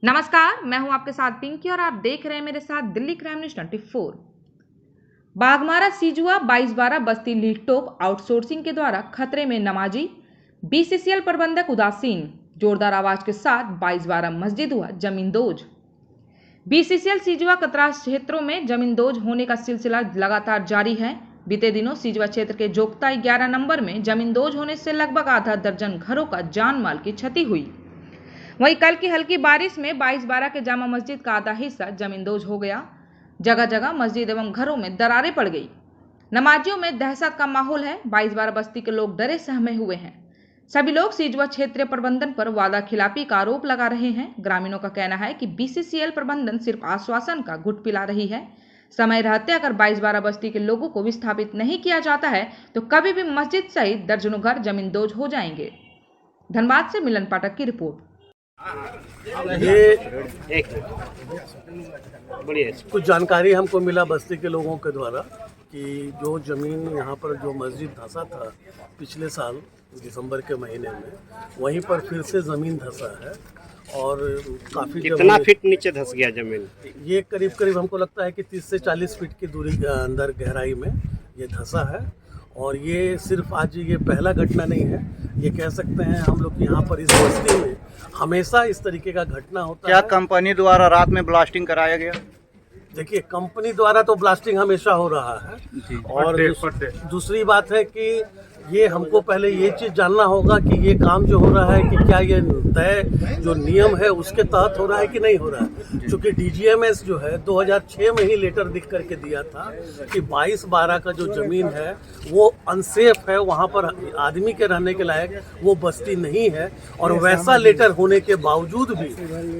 नमस्कार, मैं हूं आपके साथ पिंकी और आप देख रहे हैं मेरे साथ दिल्ली क्राइम न्यूज 24। बाघमारा सीजुआ 22/12 बस्ती लीडटोप आउटसोर्सिंग के द्वारा खतरे में नमाजी, बीसीसीएल प्रबंधक उदासीन, जोरदार आवाज के साथ 22/12 मस्जिद हुआ जमींदोज। बीसीसीएल सीजुआ कतरा क्षेत्रों में जमींदोज होने का सिलसिला लगातार जारी है। बीते दिनों सीजुआ क्षेत्र के जोगता 11 नंबर में जमींदोज होने से लगभग आधा दर्जन घरों का जान माल की क्षति हुई। वहीं कल की हल्की बारिश में 22/12 के जामा मस्जिद का आधा हिस्सा जमींदोज हो गया। जगह जगह मस्जिद एवं घरों में दरारें पड़ गई। नमाजियों में दहशत का माहौल है। 22/12 बस्ती के लोग डरे सहमे हुए हैं। सभी लोग सीजुआ क्षेत्रीय प्रबंधन पर वादा खिलाफी का आरोप लगा रहे हैं। ग्रामीणों का कहना है कि बीसीसीएल प्रबंधन सिर्फ आश्वासन का घुट पिला रही है। समय रहते अगर 22/12 बस्ती के लोगों को विस्थापित नहीं किया जाता है तो कभी भी मस्जिद सहित दर्जनों घर जमींदोज हो जाएंगे। धनबाद से मिलन पाठक की रिपोर्ट। ये कुछ जानकारी हमको मिला बस्ती के लोगों के द्वारा कि जो ज़मीन यहाँ पर जो मस्जिद धंसा था पिछले साल दिसंबर के महीने में, वहीं पर फिर से ज़मीन धंसा है और काफ़ी कितना फीट नीचे धंस गया ज़मीन? ये करीब करीब हमको लगता है कि 30 से 40 फीट की दूरी के अंदर गहराई में ये धंसा है। और ये सिर्फ आज ये पहला घटना नहीं है, ये कह सकते हैं हम लोग यहाँ पर इस बस्ती में हमेशा इस तरीके का घटना होता है। क्या कंपनी द्वारा रात में ब्लास्टिंग कराया गया? देखिए, कंपनी द्वारा तो ब्लास्टिंग हमेशा हो रहा है और दूसरी बात है कि ये हमको पहले ये चीज़ जानना होगा कि ये काम जो हो रहा है कि क्या ये तय जो नियम है उसके तहत हो रहा है कि नहीं हो रहा है। क्योंकि डीजीएमएस जो है 2006 में ही लेटर लिख करके दिया था कि 22/12 का जो ज़मीन है वो अनसेफ है, वहाँ पर आदमी के रहने के लायक वो बस्ती नहीं है। और वैसा लेटर होने के बावजूद भी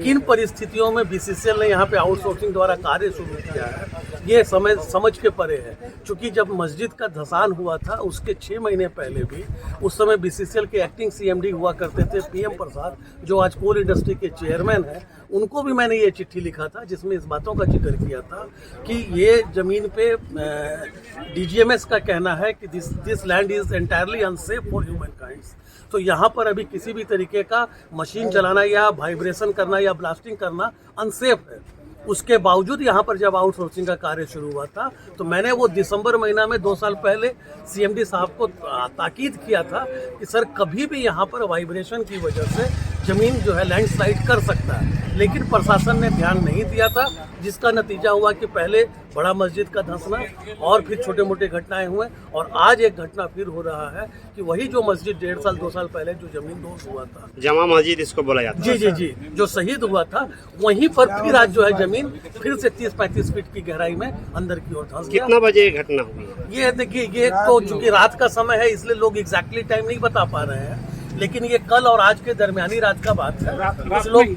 किन परिस्थितियों में बीसीसीएल ने यहाँ पे आउटसोर्सिंग द्वारा कार्य शुरू किया है, ये समझ के परे है। क्योंकि जब मस्जिद का धसान हुआ था उसके 6 महीने पहले भी उस समय बीसीसीएल के एक्टिंग सीएमडी हुआ करते थे पीएम प्रसाद, जो आज कोल इंडस्ट्री के चेयरमैन हैं। उनको भी मैंने ये चिट्ठी लिखा था जिसमें इस बातों का जिक्र किया था कि ये ज़मीन पे डीजीएमएस का कहना है कि this land is entirely unsafe for human kinds. तो यहाँ पर अभी किसी भी तरीके का मशीन चलाना या वाइब्रेशन करना या ब्लास्टिंग करना अनसेफ है। उसके बावजूद यहाँ पर जब आउटसोर्सिंग का कार्य शुरू हुआ था तो मैंने वो दिसंबर महीना में 2 साल पहले सीएमडी साहब को ताकीद किया था कि सर कभी भी यहाँ पर वाइब्रेशन की वजह से ज़मीन जो है लैंडस्लाइड कर सकता है। लेकिन प्रशासन ने ध्यान नहीं दिया था, जिसका नतीजा हुआ कि पहले बड़ा मस्जिद का धंसना और फिर छोटे मोटे घटनाएं हुए और आज एक घटना फिर हो रहा है कि वही जो मस्जिद 1.5 साल 2 साल पहले जो जमींदोज हुआ था, जामा मस्जिद इसको बोला जाता है। जी, जो शहीद हुआ था, वहीं पर फिर आज जो है जमीन फिर से 30-35 फीट की गहराई में अंदर की ओर धंस गया। कितना बजे ये घटना हुई? ये देखिए, ये तो चूंकि रात का समय है इसलिए लोग एग्जैक्टली टाइम नहीं बता पा रहे हैं, लेकिन ये कल और आज के दरमियानी रात का बात है।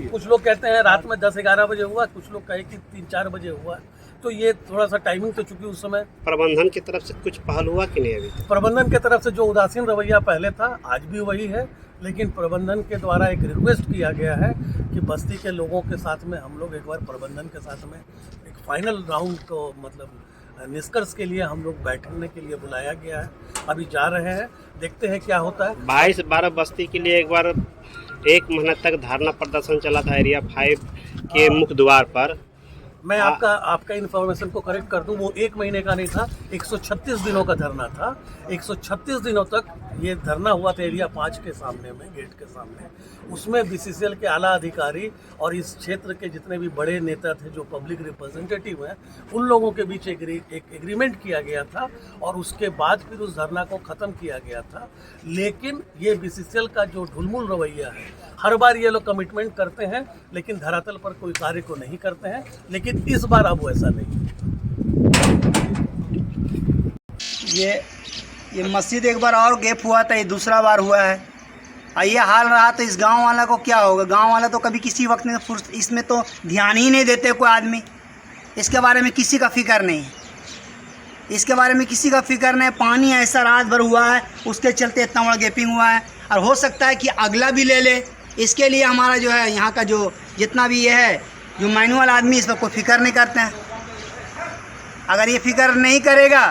कुछ लोग कहते हैं रात में 10-11 बजे हुआ, कुछ लोग कहे कि 3-4 बजे हुआ। तो ये थोड़ा सा टाइमिंग तो चूंकि उस समय प्रबंधन की तरफ से कुछ पहल हुआ कि नहीं? अभी प्रबंधन की तरफ से जो उदासीन रवैया पहले था आज भी वही है, लेकिन प्रबंधन के द्वारा एक रिक्वेस्ट किया गया है कि बस्ती के लोगों के साथ में हम लोग एक बार प्रबंधन के साथ में एक फाइनल राउंड को मतलब निष्कर्ष के लिए हम लोग बैठने के लिए बुलाया गया है। अभी जा रहे हैं, देखते हैं क्या होता है। 22/12 बस्ती के लिए एक बार 1 महीना तक धरना प्रदर्शन चला था एरिया 5 के मुख्य द्वार पर। मैं आपका इन्फॉर्मेशन को करेक्ट कर दूं, वो 1 महीने का नहीं था, 136 दिनों का धरना था। 136 दिनों तक ये धरना हुआ था एरिया 5 के सामने में, गेट के सामने। उसमें बीसीसीएल के आला अधिकारी और इस क्षेत्र के जितने भी बड़े नेता थे जो पब्लिक रिप्रेजेंटेटिव हैं, उन लोगों के बीच एक एग्रीमेंट किया गया था और उसके बाद फिर उस धरना को ख़त्म किया गया था। लेकिन ये बीसीसीएल का जो ढुलमुल रवैया है, हर बार ये लोग कमिटमेंट करते हैं लेकिन धरातल पर कोई कार्य को नहीं करते हैं। लेकिन इस बार अब वैसा नहीं। ये मस्जिद एक बार और गैप हुआ था, ये दूसरा बार हुआ है। ये हाल रहा तो इस गांव वाला को क्या होगा? गांव वाला तो कभी किसी वक्त में इसमें तो ध्यान ही नहीं देते कोई आदमी। इसके बारे में किसी का फिक्र नहीं है, इसके बारे में किसी का फिक्र नहीं। पानी ऐसा रात भर हुआ है, उसके चलते इतना बड़ा गैपिंग हुआ है और हो सकता है कि अगला भी ले ले। इसके लिए हमारा जो है यहाँ का जो जितना भी ये है जो मैनुअल आदमी, इस पर कोई फिक्र नहीं करते हैं। अगर ये फिक्र नहीं करेगा